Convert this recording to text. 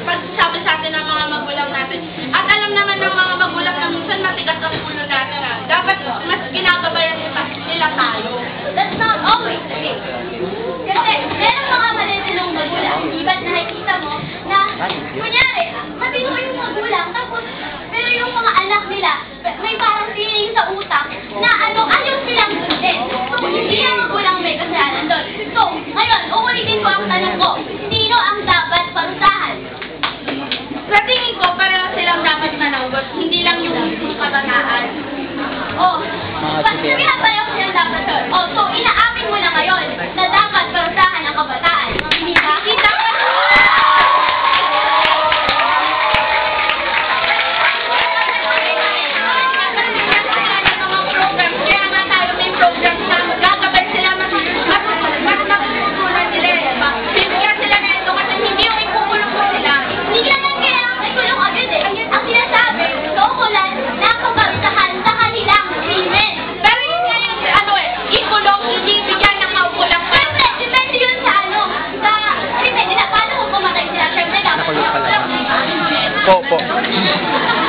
pagsasabi sa atin ng mga magulang natin. At alam naman ng mga magulang na minsan matigas ang ulo natin. Dapat mas ginagabayan nila tayo. That's not always the case. Kasi, meron mga malitilong magulang, iba't nakikita mo, na, kunyari, matino yung magulang, tapos, pero yung mga anak nila, may parang feeling sa utak, na ayaw silang sundin. So, hindi ang magulang may kasalanan doon. So, ngayon, uulitin ko ang tanong ko, sino ang dapat parusahan? Sa tingin ko, pareho silang dapat manawag, hindi lang yung kabataan. Oh, sabi na pareho silang dapat doon. Oh, so, inaamin mo na ngayon na dapat parusahan ang kabataan. Hindi ba? Hindi dapat. Opo.